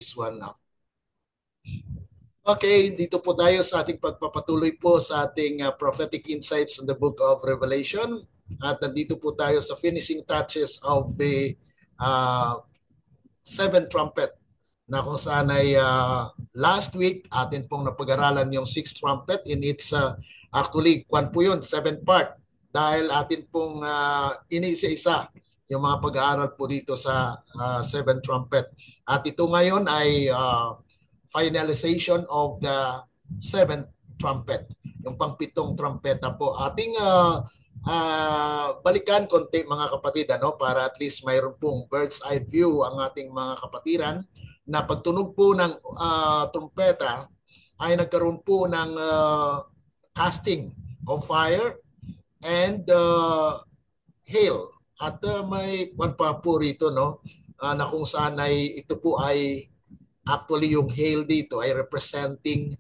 This one now. Okay, dito po tayo sa ating pagpapatuloy po sa ating prophetic insights in the book of Revelation. At nandito po tayo sa finishing touches of the seventh trumpet na kung saan ay last week atin pong napag-aralan yung sixth trumpet in its actually, kwan po yun, 7 part. Dahil atin pong iniisa-isa yung mga pag-aaral po dito sa seventh trumpet. At ito ngayon ay finalization of the seventh trumpet. Yung pangpitong trumpeta po. Ating balikan konti mga kapatid, ano, para at least mayroon pong bird's eye view ang ating mga kapatiran na pagtunog po ng trumpeta ay nagkaroon po ng casting of fire and hail. At may kwan pa po rito, no, na kung saan ay ito po ay actually yung hail dito ay representing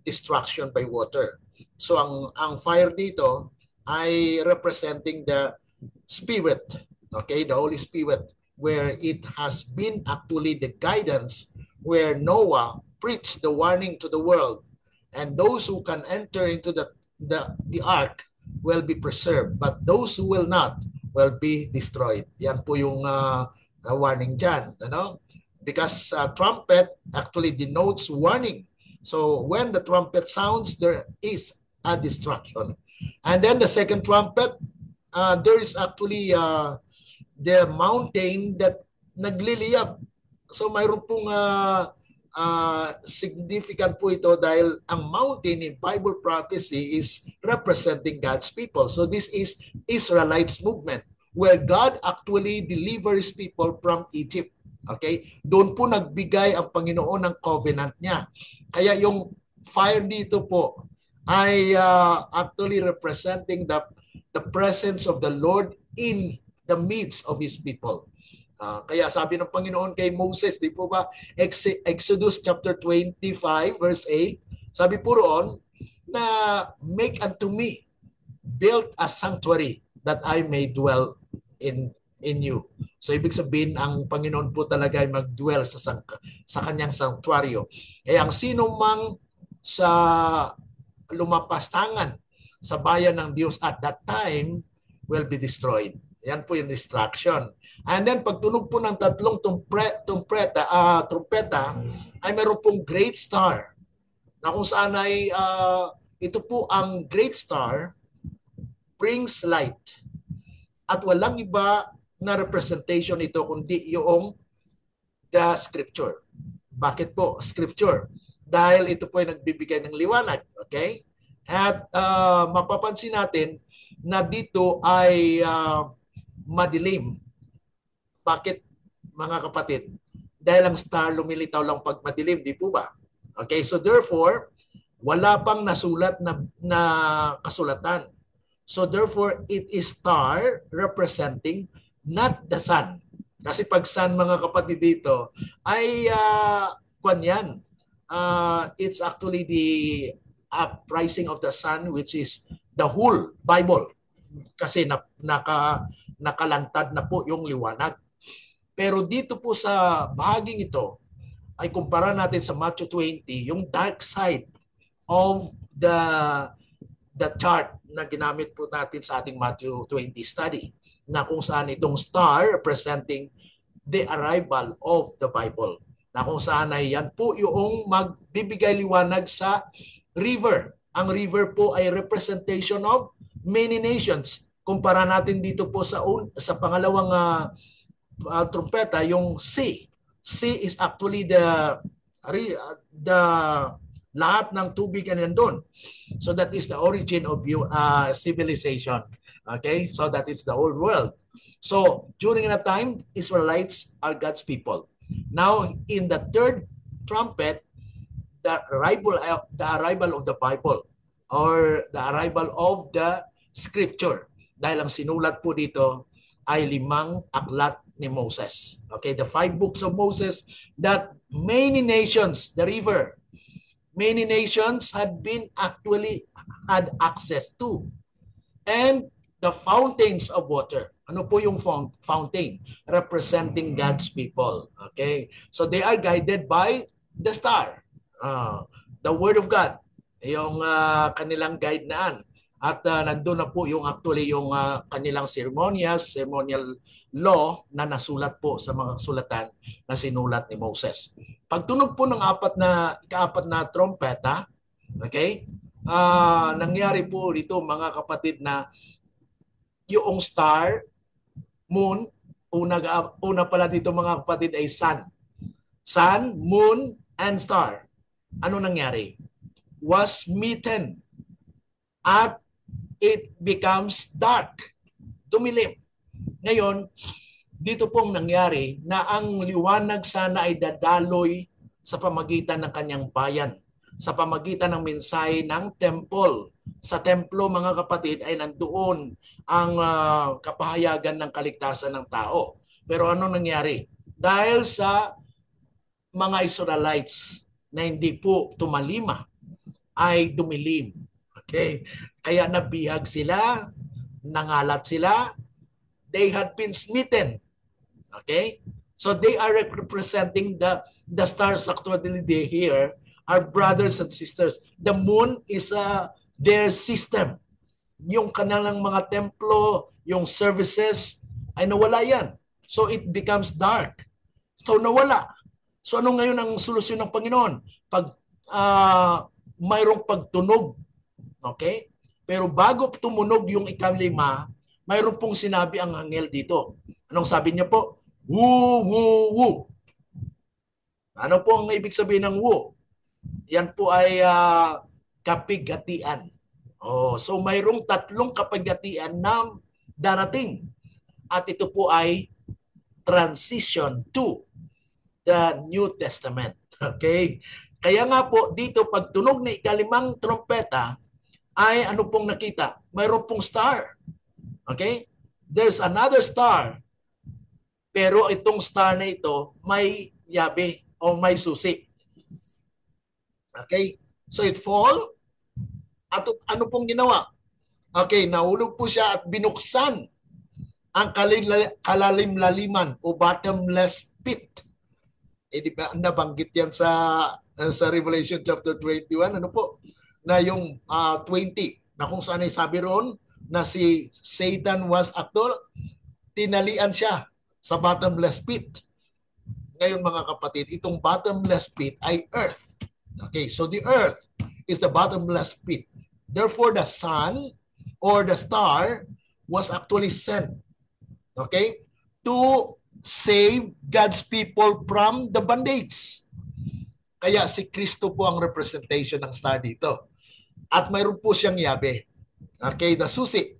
destruction by water. So ang fire dito ay representing the Spirit, okay, the Holy Spirit, where it has been actually the guidance where Noah preached the warning to the world, and those who can enter into the ark will be preserved, but those who will not will be destroyed. Yan po yung warning dyan, ano? Because trumpet actually denotes warning. So when the trumpet sounds, there is a destruction. And then the second trumpet, there is actually the mountain that nagliliyab. So mayroon pong significant po ito dahil ang mountain in Bible prophecy is representing God's people. So this is Israelites movement where God actually delivers people from Egypt. Okay? Doon po nagbigay ang Panginoon ng covenant niya. Kaya yung fire dito po ay actually representing the presence of the Lord in the midst of His people. Kaya sabi ng Panginoon kay Moses, di po ba, Exodus chapter 25 verse 8, sabi po roon na make unto me, build a sanctuary that I may dwell in you. So ibig sabihin ang Panginoon po talaga ay mag-dwell sa kanyang sanctuaryo. Kaya ang sino mang sa lumapastangan sa bayan ng Diyos at that time will be destroyed. Yan po yung destruction. And then pagtunog po ng tatlong trumpeta ay meron pong great star na kung saan ay ito po ang great star brings light. At walang iba na representation ito kundi yung the scripture. Bakit po scripture? Dahil ito po ay nagbibigay ng liwanag. Okay? At mapapansin natin na dito ay madilim. Bakit mga kapatid? Dahil ang star lumilitaw lang pag madilim, di po ba? Okay, so therefore, wala pang nasulat na kasulatan. So therefore, it is star representing not the sun. Kasi pag sun, mga kapatid dito, ay kanyan. It's actually the uprising of the sun, which is the whole Bible. Kasi nakalantad na po yung liwanag. Pero dito po sa bahaging ito, ay kumpara natin sa Matthew 20, yung dark side of the chart na ginamit po natin sa ating Matthew 20 study, na kung saan itong star representing the arrival of the Bible. Na kung saan ay yan po yung magbibigay liwanag sa river. Ang river po ay representation of many nations. Kumpara natin dito po sa pangalawang trumpeta, yung sea. Sea is actually the lahat ng tubig na nandun. So that is the origin of civilization. Okay? So that is the old world. So during that time, Israelites are God's people. Now, in the third trumpet, the arrival of the Bible or the arrival of the scripture. Dahil ang sinulat po dito ay 5 aklat ni Moses. Okay, the 5 books of Moses that many nations, the river, many nations had access to. And the fountains of water. Ano po yung fountain? Representing God's people. Okay? So they are guided by the star. The Word of God. Yung kanilang guide naan. At nandun na po yung actually yung kanilang ceremonial law na nasulat po sa mga sulatan na sinulat ni Moses. Pagtunog po ng ikaapat na trompeta, okay? Nangyari po dito mga kapatid na yung star, moon, una pala dito mga kapatid ay sun. Sun, moon, and star. Ano nangyari? Was smitten at it becomes dark. Dumilim. Ngayon, dito pong nangyari na ang liwanag sana ay dadaloy sa pamagitan ng kanyang bayan, sa pamagitan ng mensahe ng temple. Sa templo, mga kapatid, ay nandoon ang kapahayagan ng kaligtasan ng tao. Pero ano nangyari? Dahil sa mga Israelites na hindi po tumalima, ay dumilim. Okay? Kaya nabihag sila, nangalat sila, they had been smitten. Okay? So they are representing the stars actually they here are brothers and sisters. The moon is their system. Yung kanilang mga templo, yung services, ay nawala yan. So it becomes dark. So nawala. So ano ngayon ang solusyon ng Panginoon? Pag mayroong pagtunog. Okay? Pero bago tumunog yung ikalima, mayroon pong sinabi ang anghel dito. Anong sabi niya po? Woo, woo, woo. Ano po ang ibig sabihin ng woo? Yan po ay kapigatian. So mayroong tatlong kapigatian na darating. At ito po ay transition to the New Testament. Okay? Kaya nga po dito pag tunog na ikalimang trompeta ay ano pong nakita? Mayroon pong star. Okay? There's another star. Pero itong star na ito may yabe o may susi. Okay? So it fall. At ano pong ginawa? Okay, nahulog po siya at binuksan ang kalalim-laliman o bottomless pit. Di ba nabanggit yan sa Revelation chapter 21? Ano po? Na yung 20 na kung saan ay sabi roon na si Satan was actor, tinalian siya sa bottomless pit. Ngayon mga kapatid, itong bottomless pit ay earth. Okay, so the earth is the bottomless pit. Therefore, the sun or the star was actually sent, okay, to save God's people from the bondage. Kaya si Kristo po ang representation ng star dito. At mayroon po siyang yabe. Okay, the susi.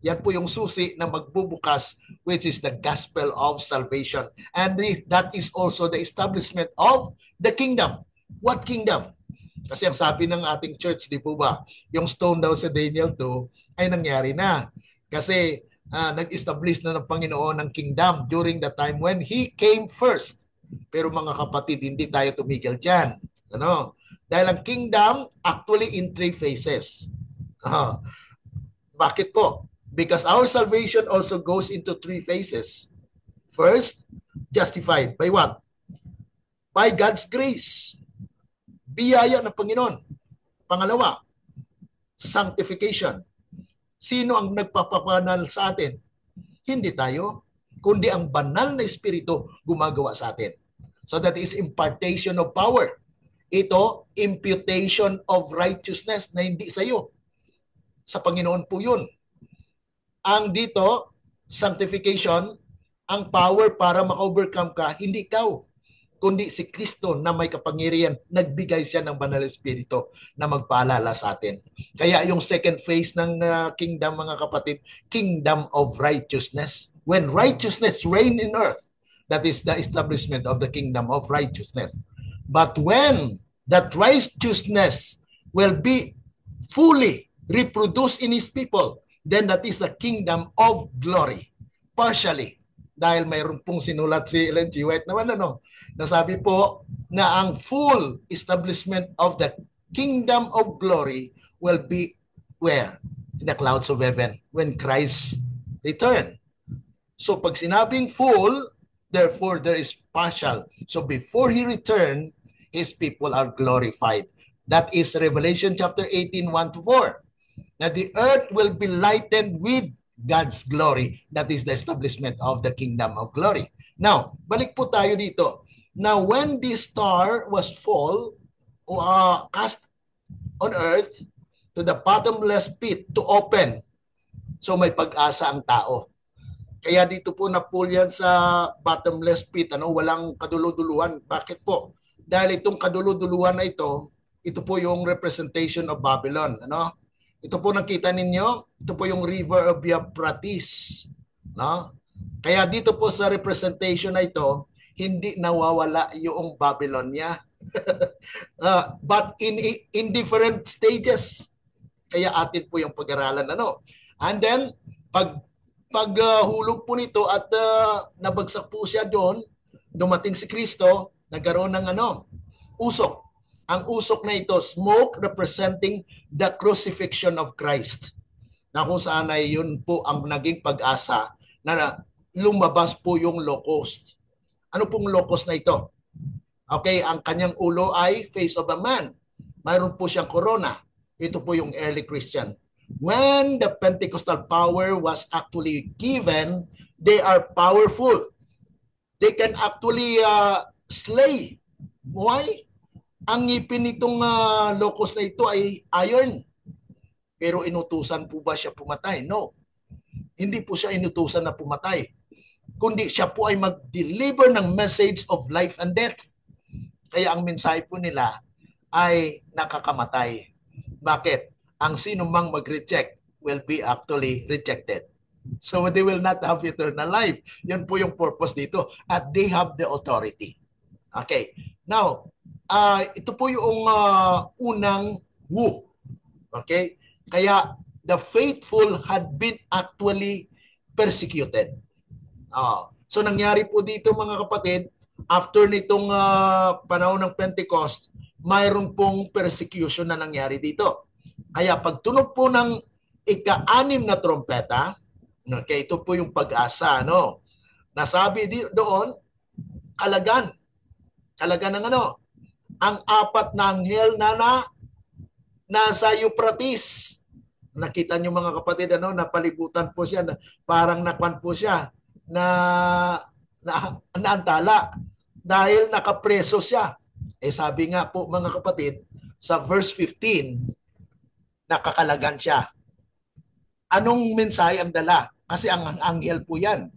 Yan po yung susi na magbubukas, which is the gospel of salvation. And that is also the establishment of the kingdom. What kingdom? Kasi ang sabi ng ating church, di po ba, yung stone daw sa Daniel 2 ay nangyari na. Kasi nag-establish na ng Panginoon ng kingdom during the time when He came first. Pero mga kapatid, hindi tayo tumigil dyan. Ano? Dahil ang kingdom actually in 3 phases. Bakit po? Because our salvation also goes into 3 phases. First, justified. By what? By God's grace. Biyaya ng Panginoon. Pangalawa, sanctification. Sino ang nagpapabanal sa atin? Hindi tayo, kundi ang banal na Espiritu gumagawa sa atin. So that is impartation of power. Ito, imputation of righteousness na hindi sa iyo. Sa Panginoon po yun. Ang dito, sanctification, ang power para ma-overcome ka, hindi ikaw, kundi si Kristo na may kapangyarihan, nagbigay siya ng banal espiritu na magpaalala sa atin. Kaya yung second phase ng kingdom, mga kapatid, kingdom of righteousness. When righteousness reign in earth, that is the establishment of the kingdom of righteousness. But when that righteousness will be fully reproduced in His people, then that is the kingdom of glory. Partially. Dahil mayroon pong sinulat si Ellen G. White naman, nasabi po na ang full establishment of the kingdom of glory will be where? In the clouds of heaven when Christ return. So pag sinabing full, therefore there is partial. So before He return, His people are glorified. That is Revelation chapter 18, 1 to 4. Na the earth will be lightened with God's glory. That is the establishment of the kingdom of glory. Now, balik po tayo dito. Now, when this star was cast on earth to the bottomless pit to open, so may pag-asa ang tao. Kaya dito po na-pull yan sa bottomless pit, walang kaduluduluhan. Bakit po? Dahil itong kaduluduluhan na ito po yung representation of Babylon. Ito po nakita ninyo, ito po yung river of Euphrates. Kaya dito po sa representation na ito, hindi nawawala yung Babylonia. But in different stages. Kaya atin po yung pag-aralan. And then, paghulog po nito at nabagsak po siya doon, dumating si Kristo, nagkaroon ng usok. Ang usok na ito, smoke representing the crucifixion of Christ. Na kung saan ay yun po ang naging pag-asa na lumabas po yung locust. Ano pong locust na ito? Okay, ang kanyang ulo ay face of a man. Mayroon po siyang corona. Ito po yung early Christian. When the Pentecostal power was actually given, they are powerful. They can actually slay. Why? Ang ngipin nitong locust na ito ay iron. Pero inutusan po ba siya pumatay? No. Hindi po siya inutusan na pumatay. Kundi siya po ay mag-deliver ng message of life and death. Kaya ang mensahe po nila ay nakakamatay. Bakit? Ang sino mang mag-reject will be actually rejected. So they will not have eternal life. Yan po yung purpose dito. At they have the authority. Okay. Now, ito po yung unang wu. Okay? Kaya the faithful had been actually persecuted. So nangyari po dito mga kapatid, after nitong panahon ng Pentecost, mayroon pong persecution na nangyari dito. Kaya pagtunog po ng ika-6 na trompeta, okay, ito po yung pag-asa. Nasabi doon, kalagan ng ang 4 na anghel na nasa Euphrates. Nakita niyo mga kapatid, napalibutan po siya, parang nakwan po siya, naantala dahil nakapreso siya. Sabi nga po mga kapatid, sa verse 15, nakakalagan siya. Anong mensahe ang dala? Kasi ang anghel po yan.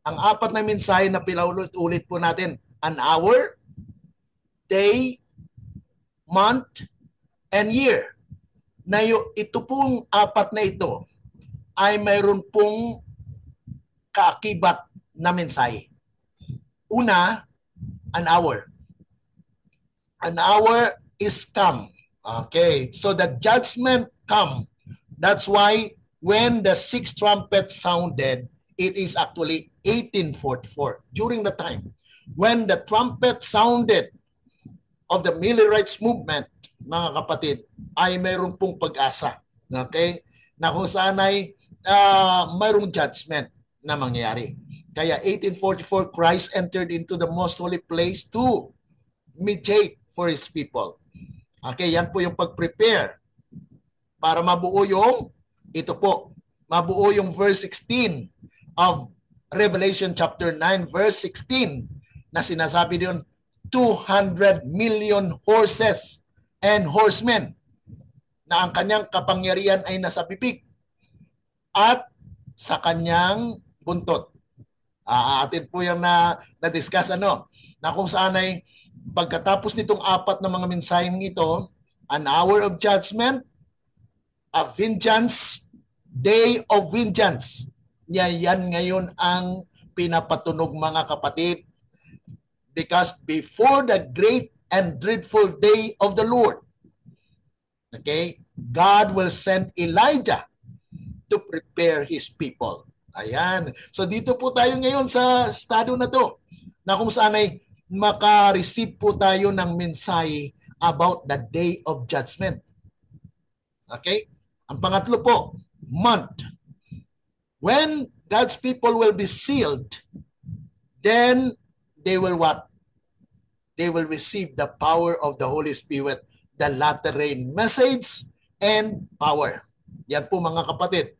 Ang 4 na mensahe na pinaulit-ulit po natin, an hour, day, month, and year. Na ito pong 4 na ito ay mayroon pong kaakibat na mensahe. Una, an hour. An hour is come. Okay, so the judgment come. That's why when the 6th trumpet sounded, it is actually 1844. During the time when the trumpet sounded of the Millerites movement, mga kapatid, ay mayroon pong pag-asa. Okay? Na kung saan ay mayroong judgment na mangyayari. Kaya 1844, Christ entered into the most holy place to mediate for His people. Okay, yan po yung pag-prepare para mabuo yung, ito po, mabuo yung verse 16 of Revelation chapter 9, verse 16, na sinasabi doon, 200 million horses and horsemen na ang kanyang kapangyarihan ay nasa bibig at sa kanyang buntot. Atin po yung na-discuss na kung saan ay pagkatapos nitong 4 na mga mensaheng ito, an hour of judgment, a vengeance, day of vengeance. Yan ngayon ang pinapatunog mga kapatid. Because before the great and dreadful day of the Lord, okay, God will send Elijah to prepare His people. Ayan. So dito po tayo ngayon sa estado na to, na kung saan ay maka-receive po tayo ng mensahe about the day of judgment. Okay? Ang pangatlo po, month. When God's people will be sealed, then they will what? They will receive the power of the Holy Spirit, the latter rain message and power. Yan po mga kapatid.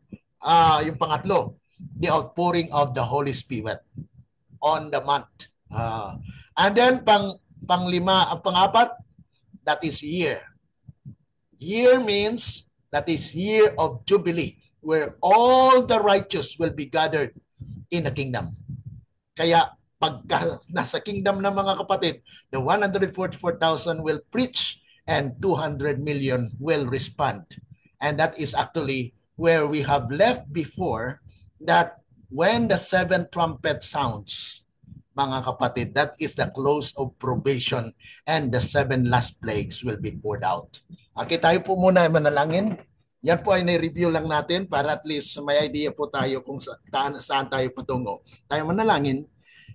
Yung pangatlo, the outpouring of the Holy Spirit on the month. And then pangapat, that is year. Year means that is year of Jubilee, where all the righteous will be gathered in the kingdom. Kaya pagka nasa kingdom ng mga kapatid, the 144,000 will preach and 200 million will respond. And that is actually where we have left before, that when the seventh trumpet sounds, mga kapatid, that is the close of probation and the 7 last plagues will be poured out. Okay, tayo po muna ay manalangin. Yan po ay na-review lang natin para at least may idea po tayo kung saan tayo patungo. Tayo manalangin.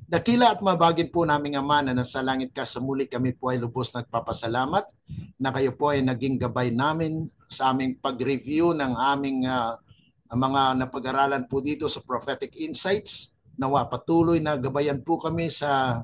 Dakila at mabagin po naming Ama na nasa langit ka, sa muli kami po ay lubos nagpapasalamat na kayo po ay naging gabay namin sa aming pag-review ng aming mga napag-aralan po dito sa Prophetic Insights. Nawa patuloy na gabayan po kami sa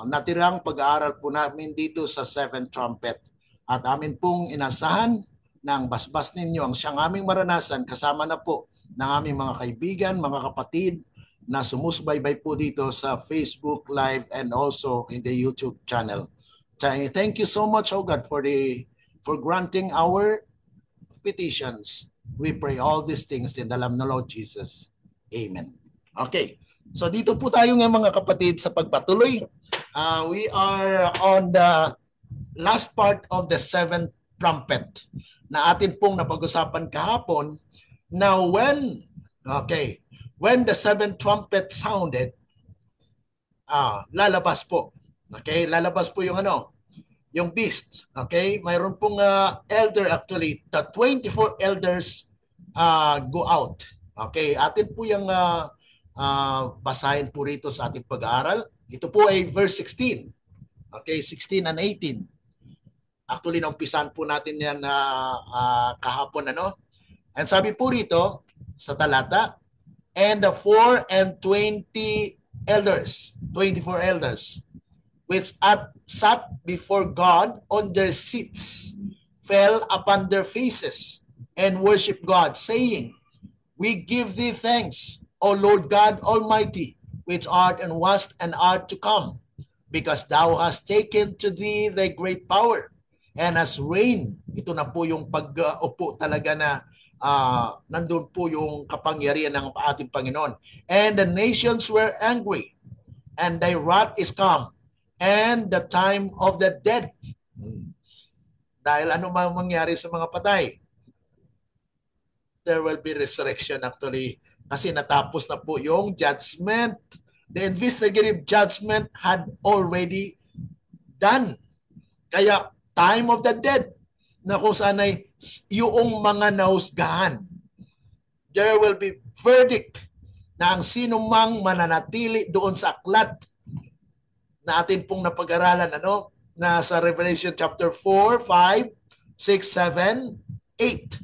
natirang pag-aaral po namin dito sa 7th trumpet. At amin pong inasahan ng basbas ninyo ang siyang aming maranasan kasama na po ng aming mga kaibigan, mga kapatid na sumusbaybay po dito sa Facebook Live and also in the YouTube channel. Thank you so much, oh God, for granting our petitions. We pray all these things in the name of Lord Jesus. Amen. Okay. So dito po tayo nga mga kapatid sa pagpatuloy. We are on the last part of the 7th trumpet na atin pong napag-usapan kahapon. Now when the 7th trumpet sounded, lalabas po. Okay, lalabas po yung yung beast. Okay, mayroon pong elder actually, the 24 elders go out. Okay, atin po yung basahin po rito sa ating pag-aaral. Ito po ay verse 16. Okay, 16 and 18. Actually, naumpisan po natin yan kahapon, And sabi po rito sa talata, and the 24 elders, which sat before God on their seats, fell upon their faces and worshiped God, saying, We give thee thanks, O Lord God Almighty, which art and wast and art to come, because thou hast taken to thee thy great power, and hast reigned. Ito na po yung pag-upo talaga na nandun po yung kapangyarihan ng ating Panginoon. And the nations were angry, and thy wrath is come, and the time of the dead. Dahil ano man mangyari sa mga patay? There will be resurrection actually, kasi natapos na po yung judgment. The investigative judgment had already done. Kaya time of the dead, na kung saan ay yung mga nahusgahan. There will be verdict na ang sino mang mananatili doon sa aklat na atin pong napag-aralan, na sa Revelation chapter 4, 5, 6, 7, 8.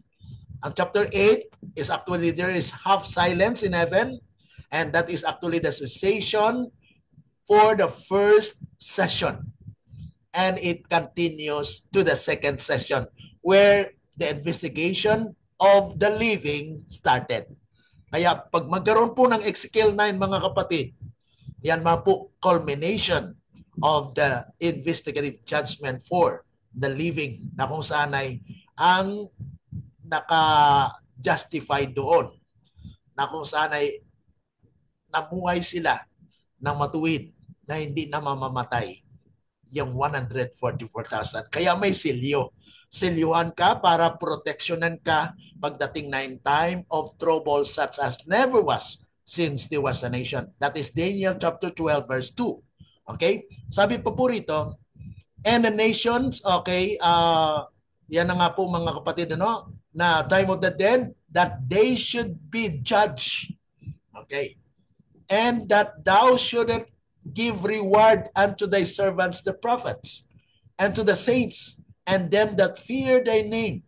Ang chapter 8 is actually there is half silence in heaven, and that is actually the cessation for the first session. And it continues to the second session where the investigation of the living started. Kaya pag magkaroon po ng Ezekiel 9 mga kapatid, yan po culmination of the investigative judgment for the living, na kung saan ay ang naka-justify doon, na kung saan ay namuhay sila ng matuwid na hindi na mamamatay, yung 144,000. Kaya may silyo. Silyuhan ka para proteksyonan ka pagdating na in time of trouble such as never was since there was a nation. That is Daniel chapter 12 verse 2. Okay? Sabi pa po rito, and the nations, okay, yan na nga po mga kapatid, na time of the dead, that they should be judged. Okay? And that thou shouldn't give reward unto thy servants the prophets, and to the saints, and them that fear thy name,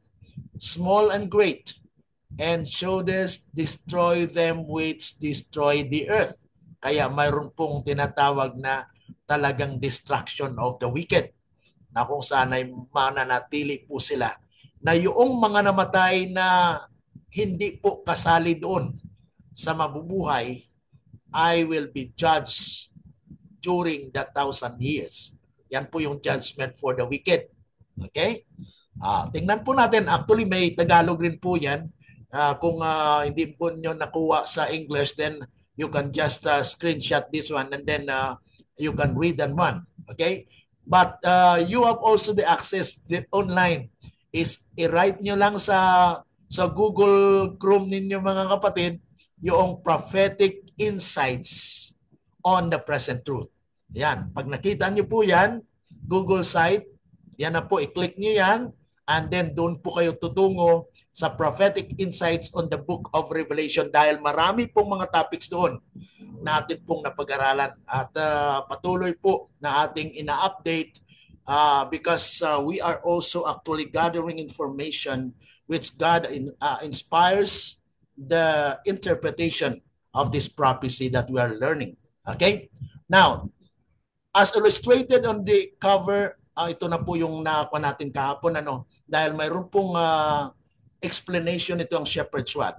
small and great, and shouldest destroy them which destroy the earth. Kaya mayroon pong tinatawag na talagang destruction of the wicked, na kung saan ay mananatili po sila, na yung mga namatay na hindi po kasali doon sa mabubuhay I will be judged during the 1,000 years. Yan po yung judgment for the wicked. Okay? Tingnan po natin. Actually, may Tagalog rin po yan. Kung hindi po nyo nakuha sa English, then you can just screenshot this one and then you can read that one. Okay? But you have also the access online. Is i-write nyo lang sa Google Chrome ninyo mga kapatid, yung prophetic insights on the present truth. Yan. Pag nakita nyo po yan, Google site, yan na po, i-click nyo yan, and then doon po kayo tutungo sa prophetic insights on the book of Revelation dahil marami pong mga topics doon na atin pong napag-aralan at patuloy po na ating ina-update because we are also actually gathering information which God inspires the interpretation of this prophecy that we are learning. Okay? Now, as illustrated on the cover, ito na po yung nakuha natin kahapon, dahil mayroon pong explanation ito ang shepherd's rod.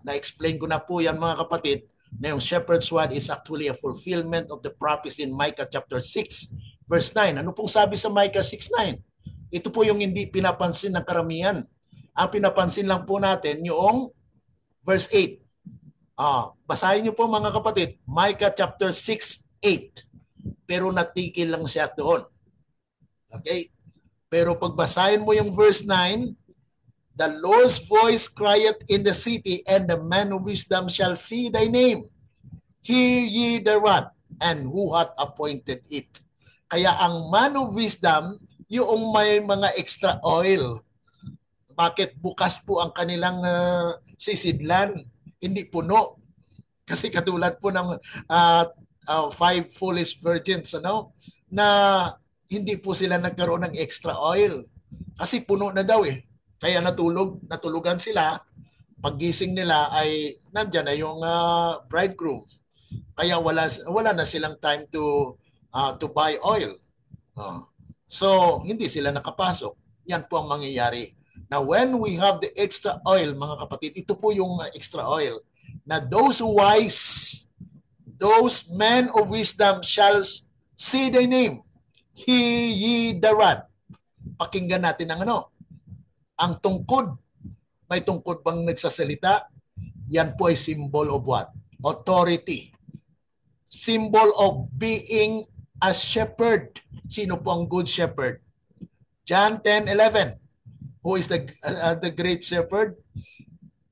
Na-explain ko na po yan mga kapatid, na yung shepherd's rod is actually a fulfillment of the prophecy in Micah chapter 6, verse 9. Ano pong sabi sa Micah 6:9? Ito po yung hindi pinapansin ng karamihan. Ang pinapansin lang po natin yung verse 8. Basahin niyo po mga kapatid, Micah chapter 6:8. Pero natikil lang siya doon. Okay? Pero pagbasahin mo yung verse 9, the Lord's voice crieth in the city, and the man of wisdom shall see thy name. Hear ye the rod, and who hath appointed it. Kaya ang man of wisdom, yung may mga extra oil. Bakit bukas po ang kanilang sisidlan? Hindi puno. Kasi katulad po ng 5 foolish virgins, na hindi po sila nagkaroon ng extra oil. Kasi puno na daw eh. Kaya natulugan sila. Paggising nila ay nandyan na yung bridegroom. Kaya wala na silang time to buy oil. So, hindi sila nakapasok. Yan po ang mangyayari. Now, when we have the extra oil, mga kapatid, ito po yung extra oil, na those wise, those men of wisdom shall see thy name. Hear ye the rod. Pakinggan natin ang tungkod. May tungkod bang nagsasalita? Yan po ay symbol of what? Authority. Symbol of being a shepherd. Sino po ang good shepherd? John 10:11. Who is the great shepherd?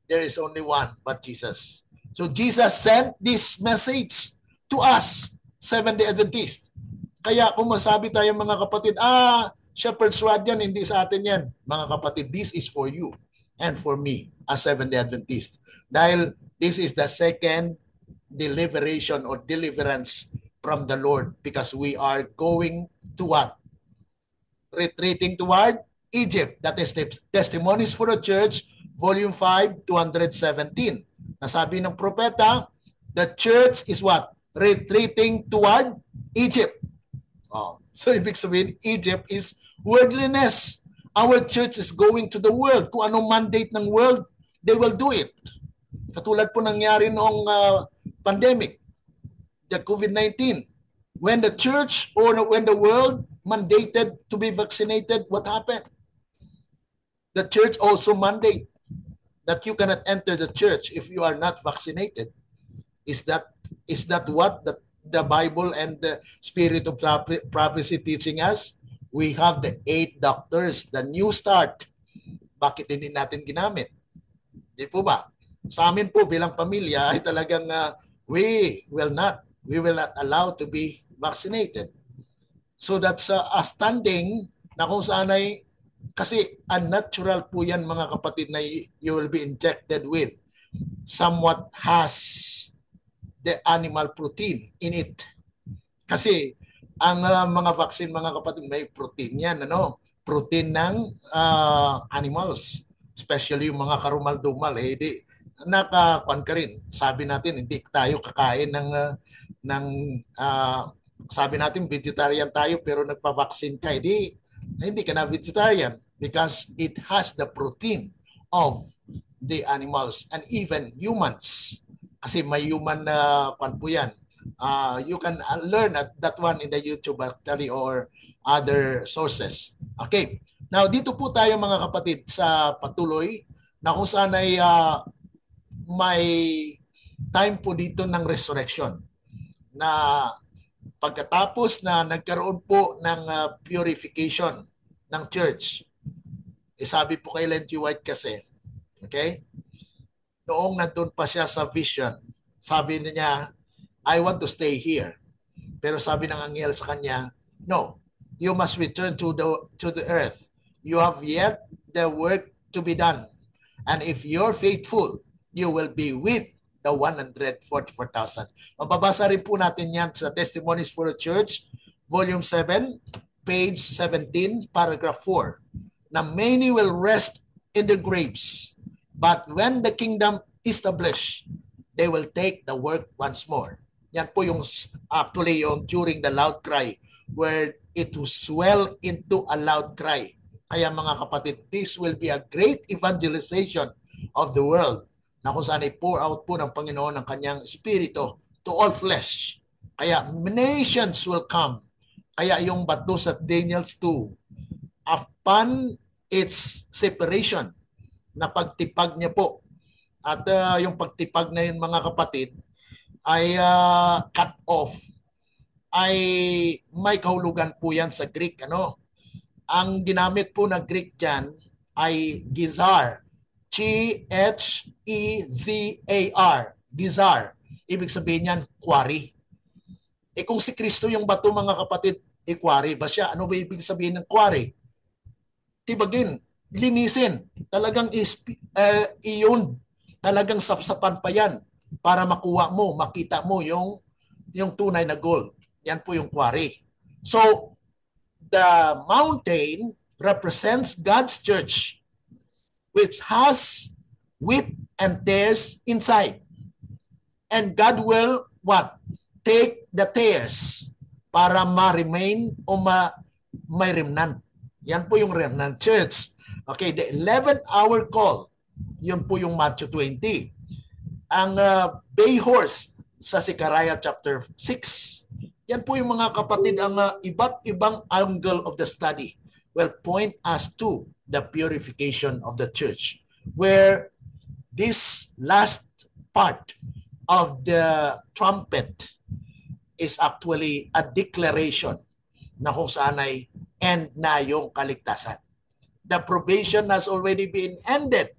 There is only one but Jesus. So Jesus sent this message to us, Seventh-day Adventists. Kaya kung masabi tayo mga kapatid, shepherd's rod yan, hindi sa atin yan. Mga kapatid, this is for you and for me as Seventh-day Adventist. Dahil this is the second deliberation or deliverance from the Lord because we are going to what? Retreating toward Egypt. That is Testimonies for the Church, Volume 5, 217. Nasabi ng propeta, the church is what? Retreating toward Egypt. So ibig sabihin, Egypt is worldliness. Our church is going to the world. Kung anong mandate ng world, they will do it. Katulad po nangyari noong pandemic, the COVID-19. When the church or when the world mandated to be vaccinated, what happened? The church also mandate that you cannot enter the church if you are not vaccinated. Is that what the Bible and the spirit of prophecy teaching us? We have the 8 doctors, the new start. Bakit hindi natin ginamit? Di po ba? Sa amin po bilang pamilya ay talagang we will not allow to be vaccinated. So that's a standing na kung saan ay kasi unnatural po yan mga kapatid na you will be injected with somewhat has the animal protein in it. Kasi ang mga vaccine mga kapatid may protein yan, protein ng animals. especially yung mga karumal-dumal, di nakakuan ka rin. Sabi natin hindi tayo kakain ng sabi natin vegetarian tayo pero nagpa-vaccine ka, hindi ka na vegetarian because it has the protein of the animals and even humans. Kasi may human na kuan po yan. You can learn that one in the YouTube actually or other sources. Okay. Now, dito po tayo mga kapatid sa patuloy na kung saan ay may time po dito ng resurrection na pagkatapos na nagkaroon po ng purification ng church. Sabi po kay Ellen G. White kasi, okay? Noong nandun pa siya sa vision, sabi niya, I want to stay here. Pero sabi ng anghel sa kanya, no, you must return to the earth. You have yet the work to be done. And if you're faithful, you will be with the 144,000. Mababasa rin po natin yan sa Testimonies for the Church, Volume 7, page 17, paragraph 4. Na many will rest in the graves, but when the kingdom established, they will take the work once more. Yan po yung actually yung during the loud cry where it will swell into a loud cry. Kaya mga kapatid, this will be a great evangelization of the world na kung saan i-pour out po ng Panginoon ng kanyang Espiritu to all flesh. Kaya nations will come. Kaya yung bato sa Daniel's 2, upon its separation, na pagtipag niya po, at yung pagtipag na yun mga kapatid, ay cut off, ay may kahulugan po yan sa Greek. Ang ginamit po na Greek dyan ay gizar. G-H-E-Z-A-R. Gizar. Ibig sabihin yan, quarry. Kung si Kristo yung bato mga kapatid, quarry ba siya? Ano ba ibig sabihin ng quarry? Tibagin, linisin. Talagang iyon. Talagang sapsapan pa yan para makuha mo, makita mo yung tunay na gold. Yan po yung quarry. So, the mountain represents God's church, which has wheat and tares inside. And God will what? Take the tares para ma-remain o may remnant. Yan po yung remnant church. Okay, the 11th hour call, yun po yung Matthew 20. Ang bay horse sa Zechariah chapter 6. Yan po yung mga kapatid, ang iba't ibang angle of the study will point us to the purification of the church, where this last part of the trumpet is actually a declaration na kung saan ay end na yung kaligtasan. The probation has already been ended,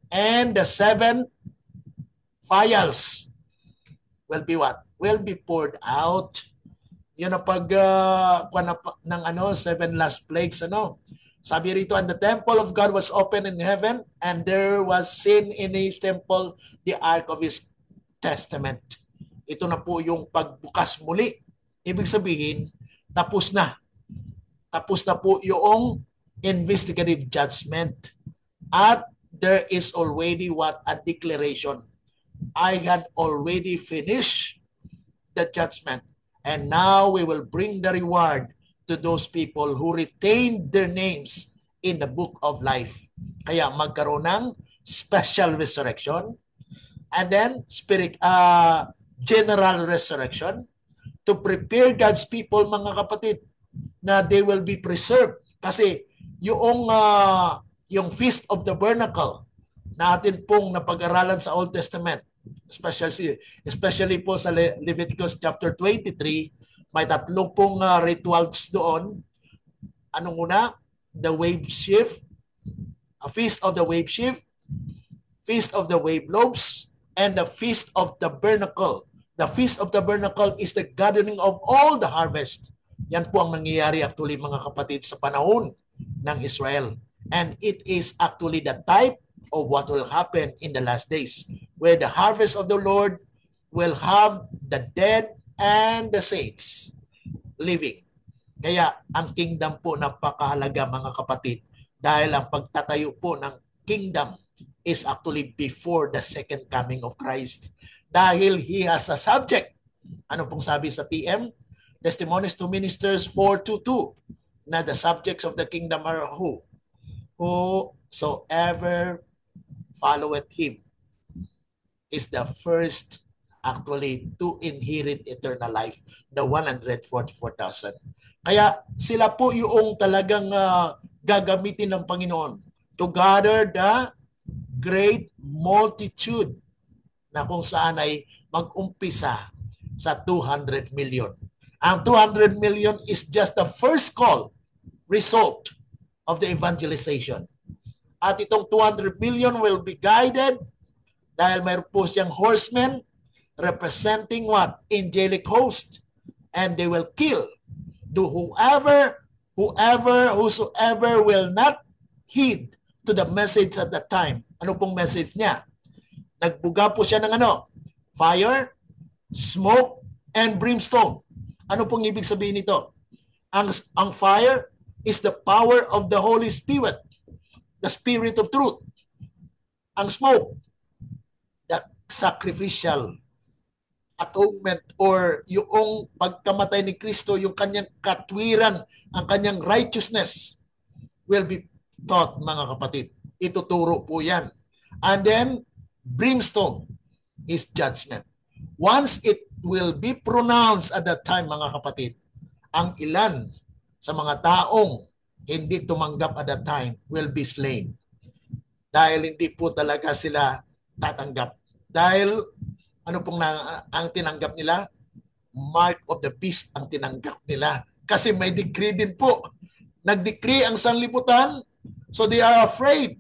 and the 7 vials will be what? Will be poured out. Yun ang ng 7 last plagues. Sabi rito, and the temple of God was open in heaven, and there was seen in his temple the ark of his testament. Ito na po yung pagbukas muli. Ibig sabihin, tapos na. Tapos na po yung investigative judgment. At there is already a declaration. I had already finished the judgment, and now we will bring the reward to those people who retained their names in the book of life. Kaya magkaroon ng special resurrection, and then general resurrection to prepare God's people, mga kapatid, na they will be preserved. Kasi yung Feast of the Tabernacle natin pong napag-aralan sa Old Testament, especially po sa Leviticus chapter 23, may 3 pong rituals doon. Anong una? The wave sheaf, a Feast of the Wave Sheaf, Feast of the Wave Loaves, and the Feast of the Tabernacle. The Feast of the Tabernacle is the gathering of all the harvest. Yan po ang nangyayari actually mga kapatid sa panahon ng Israel. And it is actually the type of what will happen in the last days, where the harvest of the Lord will have the dead and the saints living. Kaya ang kingdom po napakahalaga mga kapatid, dahil ang pagtatayo po ng kingdom is actually before the second coming of Christ. Dahil He has a subject. Ano pong sabi sa TM? Testimonies to Ministers 4:22 na the subjects of the kingdom are who? Whosoever followeth Him is the first actually to inherit eternal life, the 144,000. Kaya sila po yung talagang gagamitin ng Panginoon to gather the great multitude na kung saan ay mag-umpisa sa 200 million. Ang 200 million is just the first call result of the evangelization. At itong 200 million will be guided dahil mayroon po siyang horsemen representing what? Angelic host. And they will kill whosoever will not heed to the message at that time. Ano pong message niya? Nagbuga po siya ng ano? Fire, smoke, and brimstone. Ano pong ibig sabihin nito? Ang fire is the power of the Holy Spirit, the Spirit of truth. Ang smoke, the sacrificial atonement or yung pagkamatay ni Kristo, yung kanyang katwiran, ang kanyang righteousness will be taught, mga kapatid. Ituturo po yan. And then, brimstone is judgment. Once it will be pronounced at that time, mga kapatid, ang ilan sa mga taong hindi tumanggap at that time will be slain. Dahil hindi po talaga sila tatanggap. Dahil ano pong ang tinanggap nila? Mark of the beast ang tinanggap nila. Kasi may decree din po. Nag-decree ang sanlibutan, so they are afraid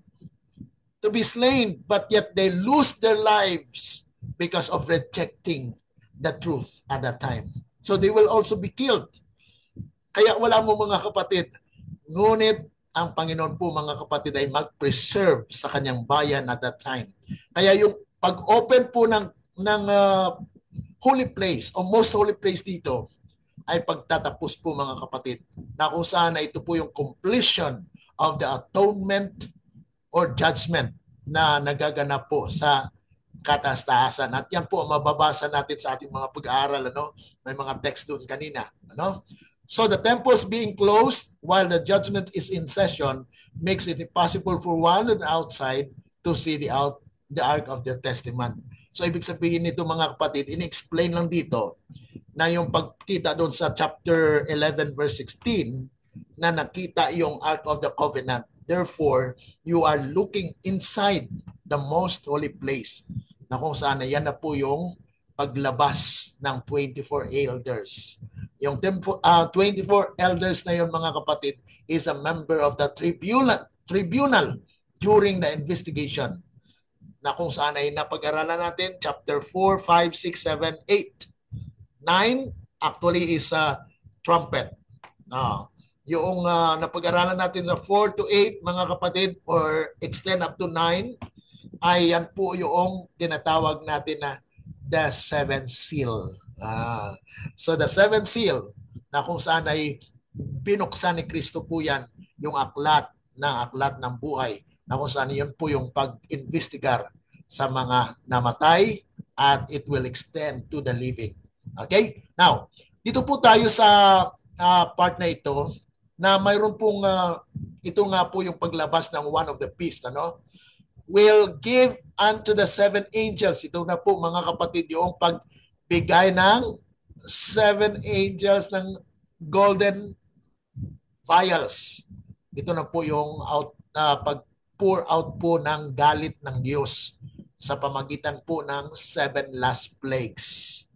to be slain, but yet they lose their lives because of rejecting the truth at that time. So they will also be killed. Kaya wala mo, mga kapatid. Ngunit ang Panginoon po, mga kapatid, ay mag-preserve sa kanyang bayan at that time. Kaya yung pag-open po ng holy place o most holy place dito ay pagtatapos po, mga kapatid, na kung saan ito po yung completion of the atonement or judgment na nagaganap po sa kataas-taasan. At yan po mababasa natin sa ating mga pag-aaral. Ano? May mga text doon kanina. Ano? So the temples being closed while the judgment is in session makes it impossible for one on the outside to see the Ark of the Testament. So ibig sabihin nito, mga kapatid, in-explain lang dito na yung pagkita doon sa chapter 11 verse 16 na nakita yung Ark of the Covenant. Therefore, you are looking inside the most holy place na kung saan yan na po yung paglabas ng 24 elders. Yung 24 elders na yun, mga kapatid, is a member of the tribunal during the investigation na kung saan ay napag-aralan natin, chapter 4, 5, 6, 7, 8. 9 actually is a trumpet. Yung napag-aralan natin sa 4 to 8, mga kapatid, or extend up to 9, ay yan po yung tinatawag natin na the seventh seal. So the seventh seal, na kung saan ay binuksan ni Kristo po yan, yung aklat ng buhay, na kung saan yun po yung pag-investigar sa mga namatay at it will extend to the living. Okay? Now, dito po tayo sa part na ito na mayroon pong ito nga po yung paglabas ng one of the beast, ano? Will give unto the seven angels. Ito na po, mga kapatid, yung pagbigay ng seven angels ng golden vials. Ito na po yung pag-pour out po ng galit ng Diyos sa pamagitan po ng 7 last plagues.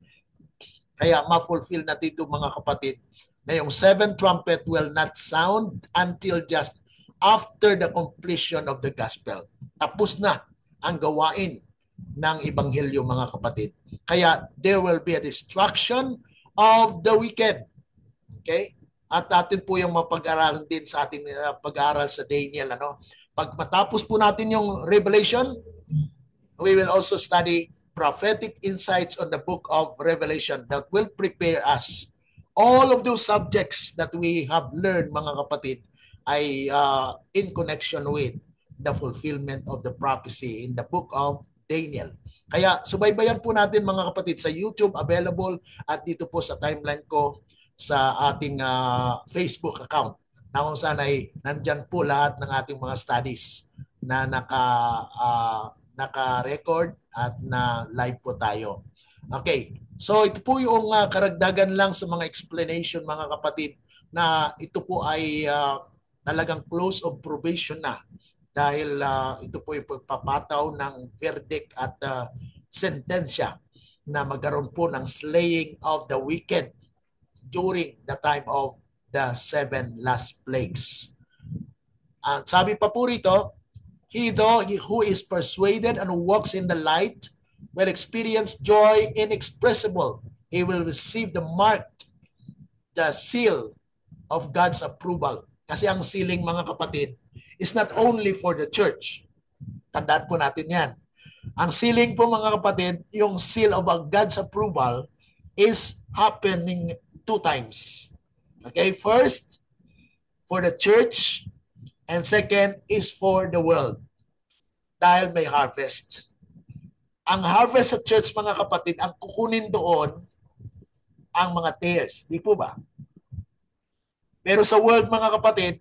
Kaya ma-fulfill na dito, mga kapatid, na yung 7 trumpet will not sound until just after the completion of the gospel. Tapos na ang gawain ng ebanghelyo, mga kapatid. Kaya there will be a destruction of the wicked. Okay? At atin po yung mapag-aralan din sa ating pag-aaral sa Daniel. Ano? Pag matapos po natin yung Revelation, we will also study prophetic insights on the book of Revelation that will prepare us. All of those subjects that we have learned, mga kapatid, ay in connection with the fulfillment of the prophecy in the book of Daniel. Kaya subaybayan po natin mga kapatid sa YouTube, available, at dito po sa timeline ko sa ating Facebook account na kung saan ay nandyan po lahat ng ating mga studies na naka-record at na live po tayo. Okay, so ito po yung karagdagan lang sa mga explanation mga kapatid na ito po ay talagang close of probation na dahil ito po yung pagpapataw ng verdict at sentensya na magkaroon po ng slaying of the wicked during the time of the 7 last plagues. At sabi pa po rito, he though who is persuaded and walks in the light will experience joy inexpressible. He will receive the mark, the seal of God's approval. Kasi ang sealing mga kapatid is not only for the church. Tandaan po natin yan. Ang sealing po mga kapatid, yung seal of God's approval is happening 2 times. Okay, first, for the church, and second is for the world. Dahil may harvest. Ang harvest sa church mga kapatid, ang kukunin doon, ang mga tares. Di po ba? Pero sa world mga kapatid,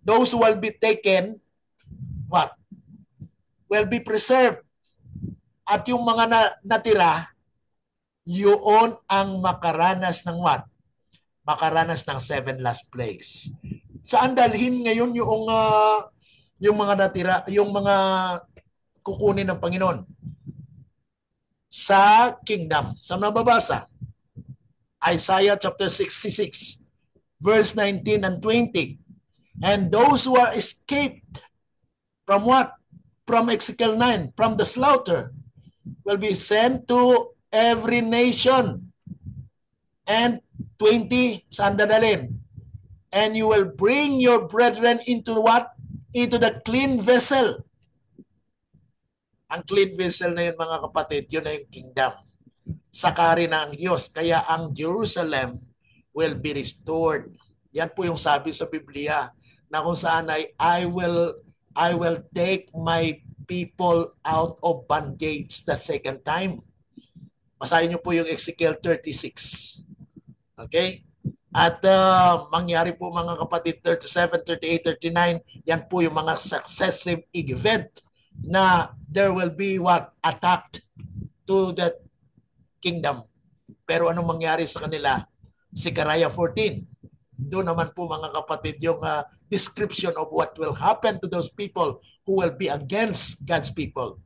those who will be taken, what? Will be preserved. At yung mga natira, yun ang makaranas ng what? Makaranas ng 7 last plagues. Saan dalhin ngayon yung mga natira, yung mga kukunin ng Panginoon? Sa kingdom. Sa nababasa, Isaiah chapter 66, verse 19 and 20. And those who are escaped from what? From Ezekiel 9, from the slaughter, will be sent to every nation. And 20, saan dadalhin? And you will bring your brethren into what? Into the clean vessel. Ang clean vessel na yun mga kapatid, yun na yung kingdom. Sakari na ang Diyos. Kaya ang Jerusalem will be restored. Yan po yung sabi sa Biblia na kung saan ay I will take my people out of bondage the second time. Basahin niyo po yung Ezekiel 36. Okay? At mangyari po mga kapatid 37, 38, 39, yan po yung mga successive event na there will be what? Attacked to the kingdom. Pero anong mangyari sa kanila? Zechariah 14. Doon naman po mga kapatid yung description of what will happen to those people who will be against God's people.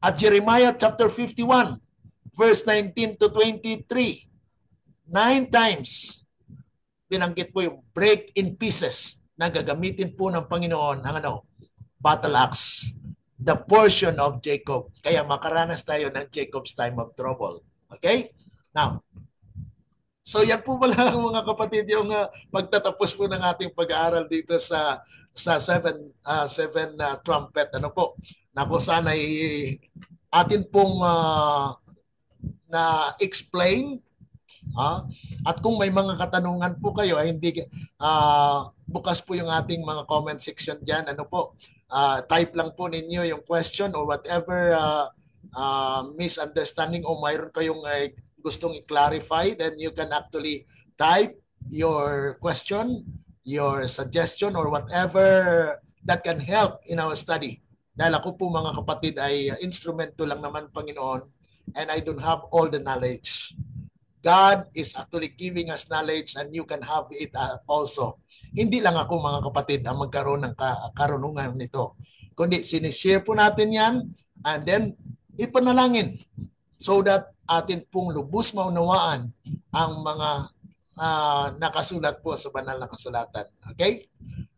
At Jeremiah chapter 51, verse 19 to 23, 9 times binanggit po yung break in pieces na gagamitin po ng Panginoon ang battle axe, the portion of Jacob. Kaya makaranas tayo ng Jacob's time of trouble. Okay? Now, so yan po pala mga kapatid yung pagtatapos po ng ating pag-aaral dito sa seven trumpet na kung saan ay atin pong na-explain. At kung may mga katanungan po kayo ay hindi bukas po yung ating mga comment section diyan. Type lang po ninyo yung question or whatever misunderstanding o mayroon kayong gustong i-clarify, then you can actually type your question, your suggestion or whatever that can help in our study. Dahil ako po mga kapatid ay instrumento lang naman Panginoon and I don't have all the knowledge. God is actually giving us knowledge and you can have it also. Hindi lang ako mga kapatid ang magkaroon ng karunungan nito. Kundi sinishare po natin yan and then ipanalangin so that atin pong lubos maunawaan ang mga nakasulat po sa banal na kasulatan. Okay?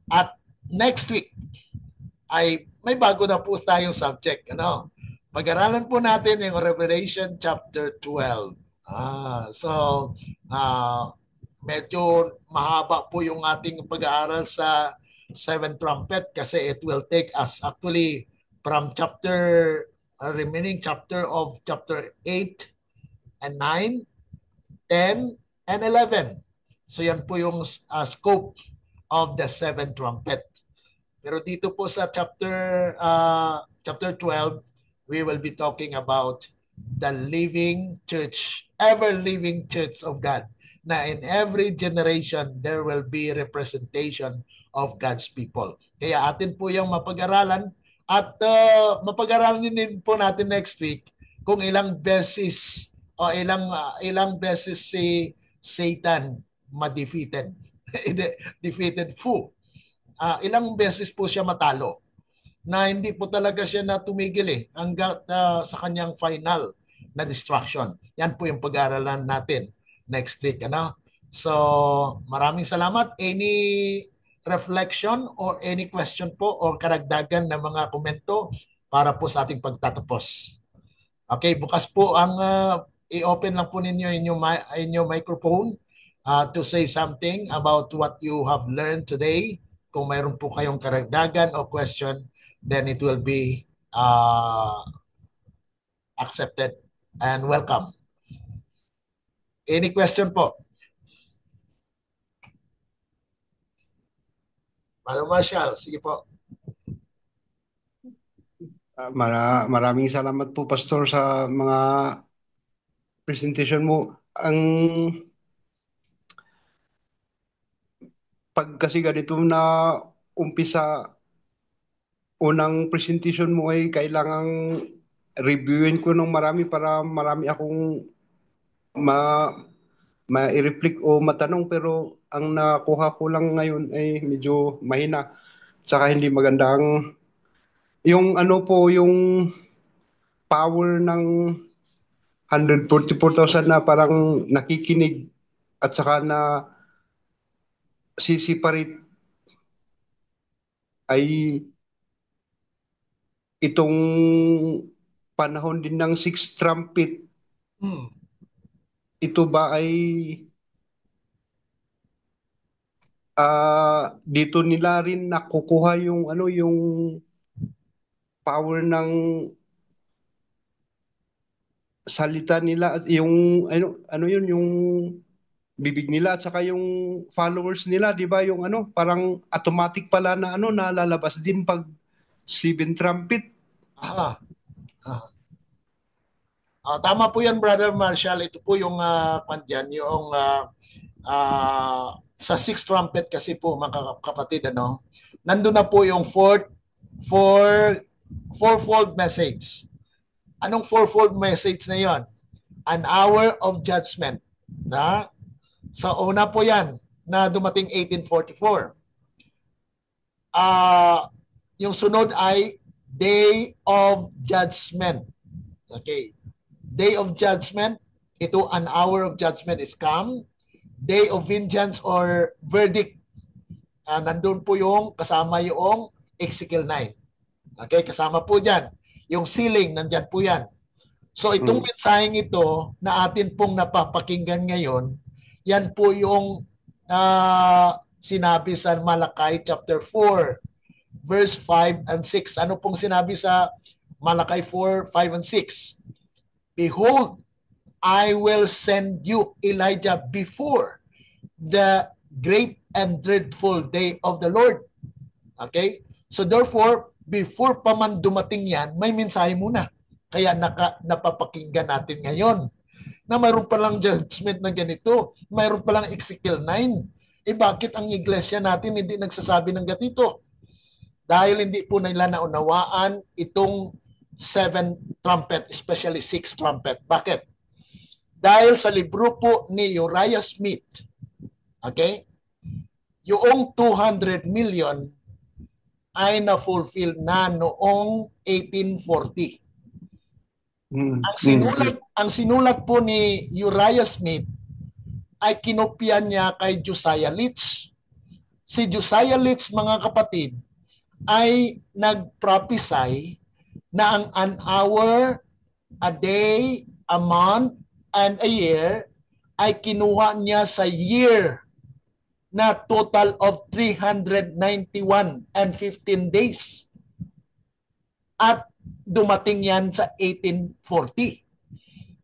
At next week ay may bago na po tayong subject. Pag-aralan po natin yung Revelation chapter 12. Medyo mahaba po yung ating pag-aaral sa 7 trumpet kasi it will take us actually from remaining chapter of chapter 8 and 9, 10, and 11. So yan po yung scope of the 7 trumpet. Pero dito po sa chapter 12, we will be talking about the living church, ever living church of God, na in every generation there will be representation of God's people. Kaya atin po yung mapag-aralan at mapag-aralan din po natin next week kung ilang beses o ilang beses si Satan ma-defeated. Defeated foe. Ilang beses po siya matalo na hindi po talaga siya na tumigil hanggang sa kanyang final na destruction. Yan po yung pag-aaralan natin next week. Ano? So, maraming salamat. Any reflection or any question po or karagdagan na mga komento para po sa ating pagtatapos? Okay, bukas po ang i-open lang po ninyo inyong microphone to say something about what you have learned today. Kung mayroon po kayong karagdagan o question, then it will be accepted and welcome. Any question po? Madam Marshall, sige po. Maraming salamat po, Pastor, sa mga presentation mo. Ang pag kasi ganito na umpisa, unang presentation mo ay kailangang reviewin ko ng marami para marami akong ma-reflect o matanong, pero ang nakuha ko lang ngayon ay medyo mahina. Saka hindi magandang yung ano po, yung power ng 144,000 na parang nakikinig at saka na sisiparate ay itong panahon din ng sixth trumpet. Ito ba ay dito nila rin nakukuha yung ano, yung power ng salita nila, yung ano yun, yung bibig nila at saka yung followers nila, di ba, yung ano, parang automatic pala na ano, nalalabas din pag seven trumpet. Tama po yan, Brother Marshall. Ito po yung yung sa sixth trumpet kasi po, mga kapatid, ano, nandun na po yung fourfold message. Anong fourfold message na yon? An hour of judgment. Na? So, una po yan na dumating 1844. Yung sunod ay Day of Judgment. Okay. Day of Judgment, ito an hour of judgment is come. Day of vengeance or verdict, nandun po yung kasama yung Ezekiel 9. Okay, kasama po dyan. Yung sealing, nandyan po yan. So itong mensaheng ito na atin pong napapakinggan ngayon, yan po yung sinabi sa Malakay chapter 4, verse 5 and 6. Ano pong sinabi sa Malakay 4, 5 and 6? Behold, I will send you Elijah before the great and dreadful day of the Lord. Okay? So therefore, before pa man dumating yan, may mensahe muna. Kaya napapakinggan natin ngayon na mayroon palang judgment na ganito. Mayroon palang Ezekiel 9. Bakit ang iglesia natin hindi nagsasabi ng ganito? Dahil hindi po nila naunawaan itong 7 trumpet, especially 6 trumpet. Bakit? Dahil sa libro po ni Uriah Smith, okay, yung 200 million ay na-fulfill na noong 1840. Ang sinulat po ni Uriah Smith ay kinopya niya kay Josiah Litch. Si Josiah Litch, mga kapatid, ay nag-prophesy na an hour, a day, a month, and a year ay kinuha niya sa year na total of 391 and 15 days. At dumating yan sa 1840.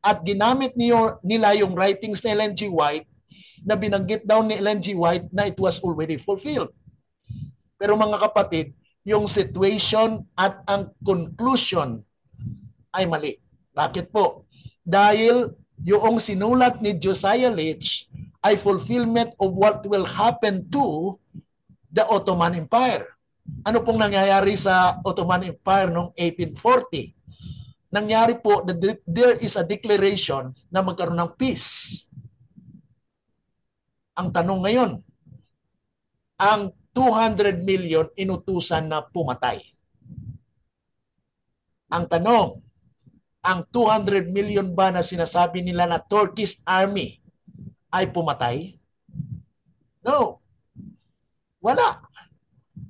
At ginamit nila yung writings ni Ellen G. White na binanggit daw ni Ellen G. White na it was already fulfilled. Pero mga kapatid, yung situation at ang conclusion ay mali. Bakit po? Dahil yung sinulat ni Josiah Leach ay fulfillment of what will happen to the Ottoman Empire. Ano pong nangyayari sa Ottoman Empire noong 1840? Nangyari po that there is a declaration na magkaroon ng peace. Ang tanong ngayon, ang 200 million inutusan na pumatay. Ang tanong, ang 200 million ba na sinasabi nila na Turkish army ay pumatay? No. Wala.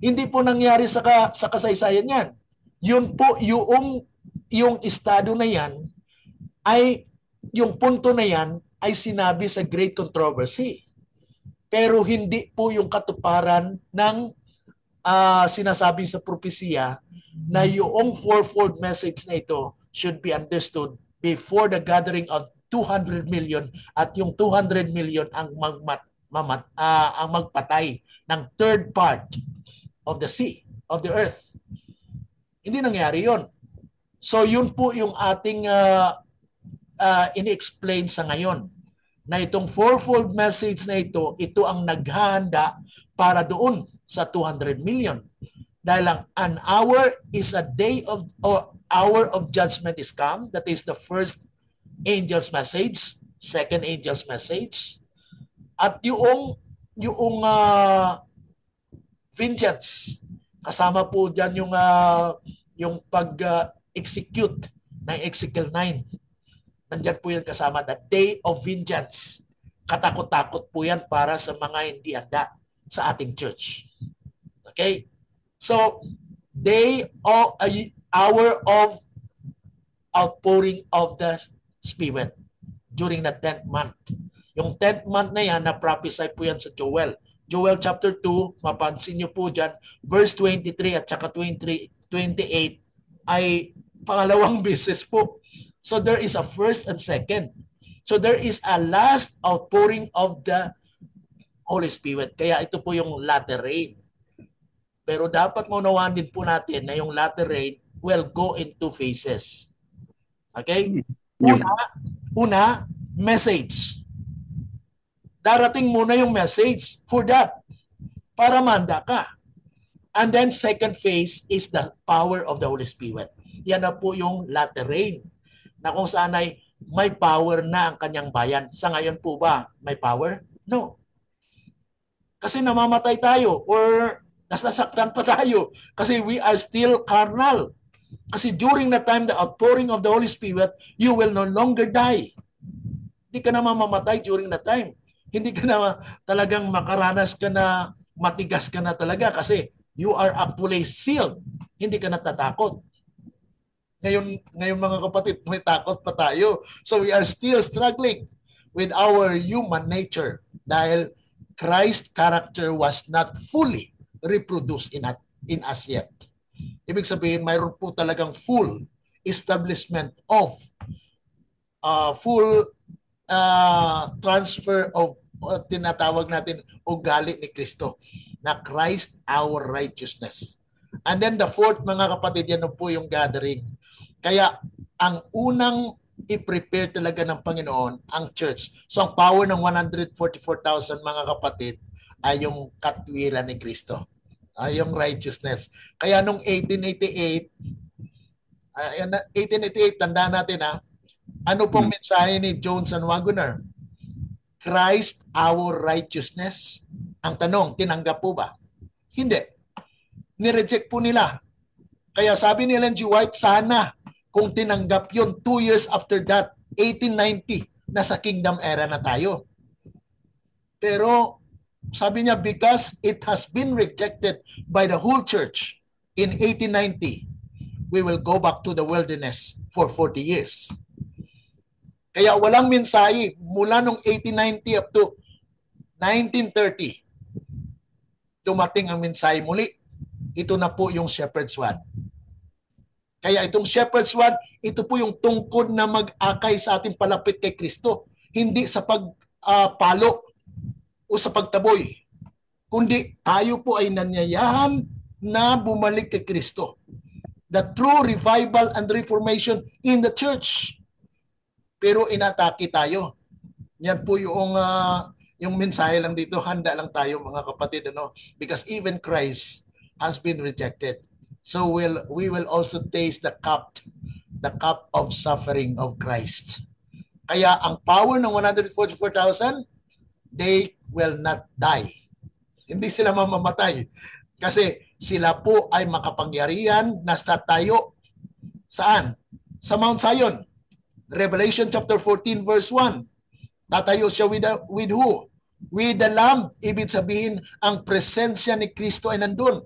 Hindi po nangyari sa kasaysayan yan. Yun po yung estado na yan ay yung punto na yan ay sinabi sa Great Controversy. Pero hindi po yung katuparan ng sinasabi sa propesya na yung fourfold message na ito should be understood before the gathering of 200 million at yung 200 million ang ang magpatay ng third part of the sea, of the earth. Hindi nangyari yon. So yun po yung ating ini-explain sa ngayon na itong fourfold message na ito ang naghahanda para doon sa 200 million. Dahil an hour is a day of, or hour of judgment is come. That is the first angel's message, second angel's message. At yung vengeance, kasama po dyan yung pag-execute ng Ezekiel 9. Nandyan po yan kasama, the day of vengeance. Katakot-takot po yan para sa mga hindi handa sa ating church. Okay? So, hour of outpouring of the Spirit during the 10th month. Yung 10th month na yan, na-prophesy po yan sa Joel. Joel chapter 2, mapansin nyo po dyan, verse 23 at saka 28 ay pangalawang beses po. So there is a first and second. So there is a last outpouring of the Holy Spirit. Kaya ito po yung latter rain. Pero dapat maunawaan din po natin na yung latter rain will go in two phases. Okay? Una, message. Darating muna yung message for that. Para manda ka. And then second phase is the power of the Holy Spirit. Yan na po yung latter rain. Na kung saan ay may power na ang kanyang bayan. Sa ngayon po ba may power? No. Kasi namamatay tayo or nasasaktan pa tayo kasi we are still carnal. Kasi during the time, the outpouring of the Holy Spirit, you will no longer die. Hindi ka na mamamatay during the time. Hindi ka na talagang makaranas ka na matigas ka na talaga kasi you are actually sealed. Hindi ka natatakot. Ngayon mga kapatid, may takot pa tayo. So we are still struggling with our human nature dahil Christ's character was not fully reproduced in us yet. Ibig sabihin, mayroon po talagang full establishment of full transfer of tinatawag natin ugali ni Kristo na Christ our righteousness. And then the fourth, mga kapatid, yan po yung gathering. Kaya ang unang i-prepare talaga ng Panginoon ang church. So ang power ng 144,000 mga kapatid ay yung katwiran ni Kristo. Ay yung righteousness. Kaya nung 1888, tandaan natin ano pong mensahe ni Jones and Wagoner? Christ our righteousness. Ang tanong, tinanggap po ba? Hindi. Nireject po nila. Kaya sabi ni Ellen G. White, sana kung tinanggap yon 2 years after that, 1890, nasa kingdom era na tayo. Pero sabi niya, because it has been rejected by the whole church in 1890, we will go back to the wilderness for 40 years. Kaya walang mensahe mula nung 1890 up to 1930. Dumating ang mensahe muli. Ito na po yung shepherd's rod. Kaya itong shepherd's rod, ito po yung tungkod na mag-akay sa ating palapit kay Kristo. Hindi sa pagpalo o sa pagtaboy. Kundi tayo po ay nanyayahan na bumalik kay Kristo. The true revival and reformation in the church. Pero inatake tayo. Yan po yung mensahe lang dito. Handa lang tayo mga kapatid, ano? Because even Christ has been rejected. So we will also taste the cup of suffering of Christ. Kaya ang power ng 144,000, they will not die. Hindi sila mamamatay. Kasi sila po ay makapangyarihan na sa tayo. Saan? Sa Mount Zion. Revelation chapter 14 verse 1. Tatayo siya with who? With the Lamb. Ibig sabihin, ang presensya ni Kristo ay nandun.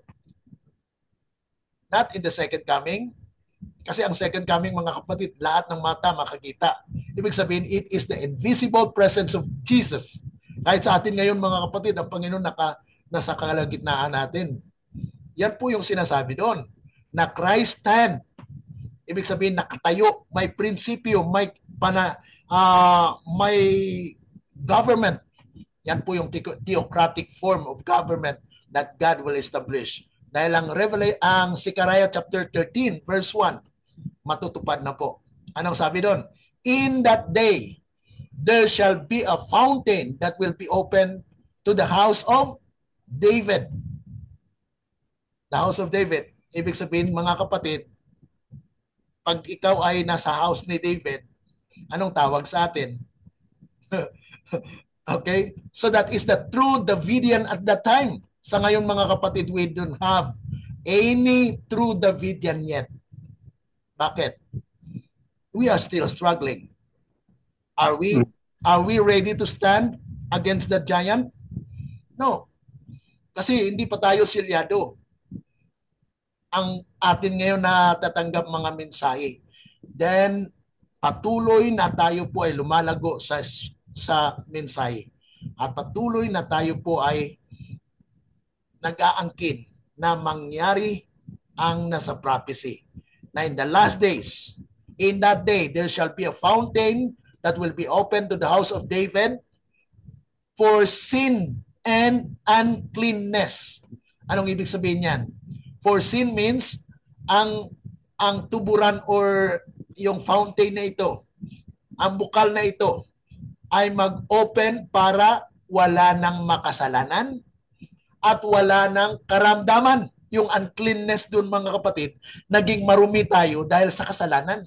Not in the second coming. Kasi ang second coming, mga kapatid, lahat ng mata makakita. Ibig sabihin, it is the invisible presence of Jesus. Kahit sa atin ngayon, mga kapatid, ang Panginoon nasa kalagitnaan natin. Yan po yung sinasabi doon. Na Christ stand. Ibig sabihin, nakatayo, may prinsipyo, may government. Yan po yung theocratic form of government that God will establish. Dahil ang Zechariah chapter 13 verse 1, matutupad na po. Anong sabi doon? In that day, there shall be a fountain that will be open to the house of David. The house of David. Ibig sabihin, mga kapatid, pag ikaw ay nasa house ni David, anong tawag sa atin? Okay? So that is the true Davidian at that time. Sa ngayon, mga kapatid, we don't have any true Davidian yet. Bakit? We are still struggling. Are we ready to stand against the giant? No. Kasi hindi pa tayo silyado. Ang atin ngayon na tatanggap mga mensahe. Then, patuloy na tayo po ay lumalago sa mensahe. At patuloy na tayo po ay nag-aangkin na mangyari ang nasa prophecy. Na in the last days, in that day, there shall be a fountain that will be open to the house of David for sin and uncleanness. Anong ibig sabihin yan? For sin means ang tuburan or yung fountain na ito, ang bukal na ito ay mag-open para wala ng makasalanan at wala ng karamdaman. Yung uncleanness doon, mga kapatid, naging marumi tayo dahil sa kasalanan.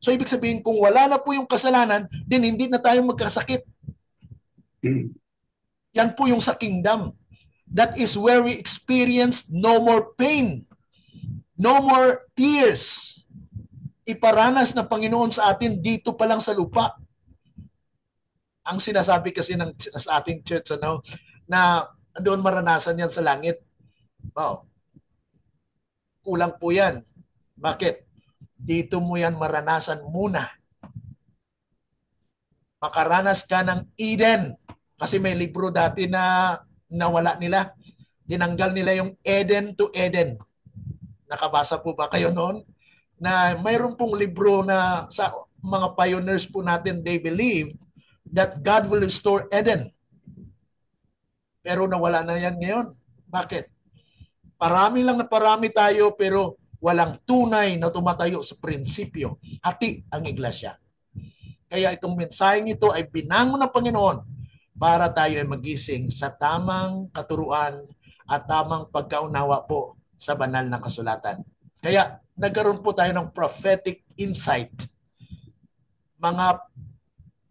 So ibig sabihin, kung wala na po yung kasalanan, din hindi na tayo magkasakit. Yan po yung sa kingdom. That is where we experience no more pain, no more tears. Iparanas ng Panginoon sa atin dito pa lang sa lupa. Ang sinasabi kasi sa ating church, na doon maranasan yan sa langit. Wow. Kulang po yan. Bakit? Dito mo yan maranasan muna. Makaranas ka ng Eden. Kasi may libro dati na nawala nila. Tinanggal nila yung Eden to Eden. Nakabasa po ba kayo noon? Na mayroon pong libro na sa mga pioneers po natin, they believe that God will restore Eden. Pero nawala na yan ngayon. Bakit? Parami lang na parami tayo pero walang tunay na tumatayo sa prinsipyo. Hati ang iglesia. Kaya itong mensaheng ito ay binangon ng Panginoon para tayo ay magising sa tamang katuruan at tamang pagkaunawa po sa banal na kasulatan. Kaya nagkaroon po tayo ng prophetic insight. Mga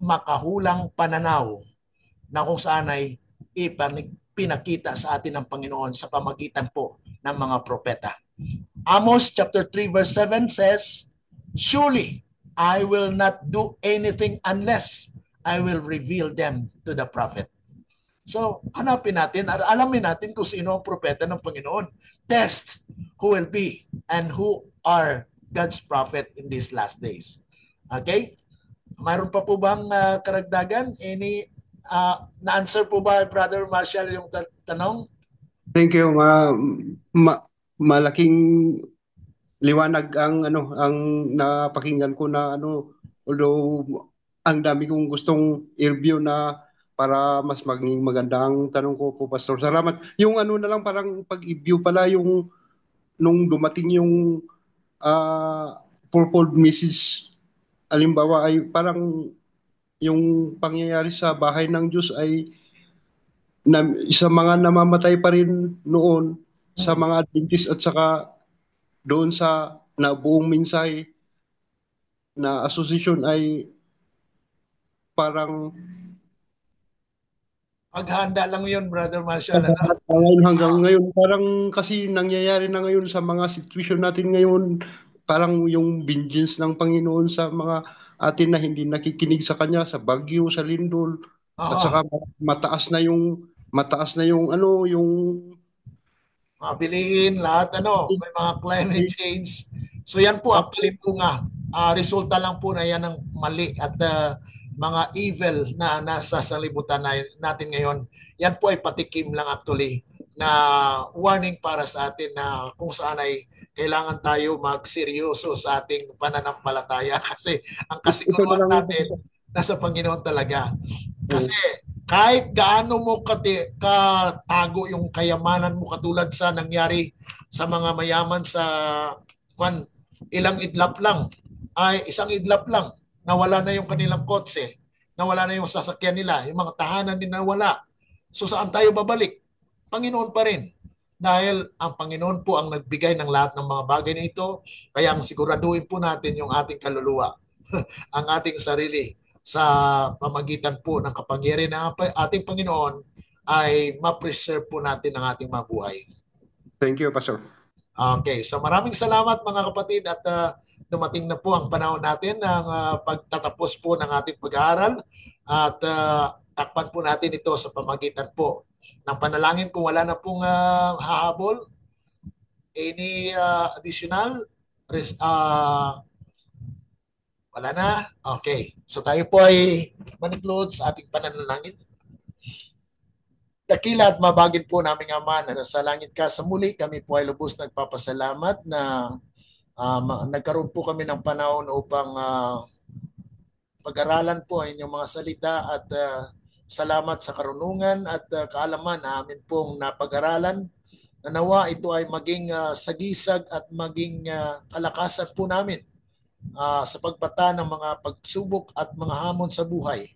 makahulang pananaw na kung saan ay pinakita sa atin ng Panginoon sa pamagitan po ng mga propeta. Amos chapter 3 verse 7 says, "Surely I will not do anything unless I will reveal them to the prophet." So, hanapin natin, alamin natin kung sino ang propeta ng Panginoon. Test who will be and who are God's prophet in these last days. Okay? Mayroon pa po bang karagdagan? Any na-answer po ba, Brother Marshall, yung tanong? Thank you. Malaking liwanag ang napakinggan ko na although ang dami kong gustong i-review na para mas maging maganda ang tanong ko po, Pastor. Salamat. Yung ano na lang, parang pag-i-view pala yung nung dumating yung purple message, alimbawa ay parang yung pangyayari sa bahay ng Diyos ay sa mga namamatay pa rin noon sa Mm. mga Adventist at saka doon sa nabuong mensahe na asosasyon ay parang Paghanda lang yun, Brother Marshall. Ano? ngayon hanggang Ah, ngayon parang kasi nangyayari na ngayon sa mga situation natin ngayon, parang yung vengeance ng Panginoon sa mga atin na hindi nakikinig sa kanya, sa bagyo, sa lindol, at oo. saka mataas na yung ano yung Mabilihin lahat ano, may mga climate change. So yan po actually po nga resulta lang po na yan ng mali at mga evil na nasa sanlibutan natin ngayon. Yan po ay patikim lang actually na warning para sa atin na kung saan ay kailangan tayo magseryoso sa ating pananampalataya kasi ang ito na kasiguruhan lang natin nasa Panginoon talaga. Kasi po. kahit gaano mo katago yung kayamanan mo katulad sa nangyari sa mga mayaman sa kwan, ilang idlap lang ay isang idlap lang nawala na yung kanilang kotse, nawala na yung sasakyan nila, yung mga tahanan nila nawala. So saan tayo babalik? Panginoon pa rin. Dahil ang Panginoon po ang nagbigay ng lahat ng mga bagay na ito, kaya ang siguraduhin po natin yung ating kaluluwa, ang ating sarili sa pamagitan po ng kapangyarihan ng ating Panginoon ay ma-preserve po natin ang ating mabuhay. Thank you, Pastor. Okay, so maraming salamat mga kapatid at dumating na po ang panahon natin ng pagtatapos po ng ating pag-aaral at takpan po natin ito sa pamagitan po ng panalangin. Kung wala na pong hahabol, any additional, wala na? Okay. So tayo po ay maniklod sa ating pananalangin. Dakila at mabagin po naming Ama na nasa langit ka, sa muli kami po ay lubos nagpapasalamat na nagkaroon po kami ng panahon upang pag-aralan po ang inyong mga salita at salamat sa karunungan at kaalaman na amin pong napag-aralan. Nanawa ito ay maging sagisag at maging kalakasan po namin sa pagbata ng mga pagsubok at mga hamon sa buhay.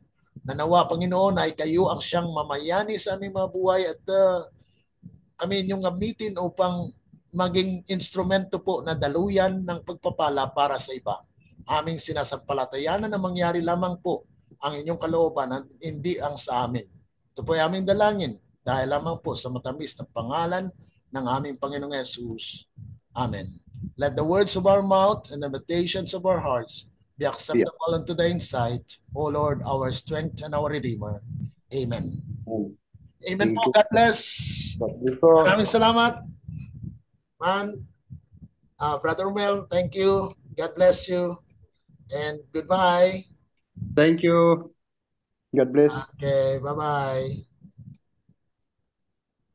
Nanawa, Panginoon, ay kayo ang siyang mamayani sa aming mga buhay at kami inyong gamitin upang maging instrumento po na daluyan ng pagpapala para sa iba. Aming sinasampalatayanan na mangyari lamang po ang inyong kalooban at hindi ang sa amin. Ito po ay aming dalangin dahil lamang po sa matamis na pangalan ng aming Panginoong Yesus. Amen. Let the words of our mouth and the meditations of our hearts be Yeah. acceptable unto thy sight, O Lord, our strength and our Redeemer. Amen. Amen Thank po. you. God bless. Ito, Maraming salamat. Man, Brother Mel, thank you. God bless you. And goodbye. thank you. God bless. Okay, bye-bye.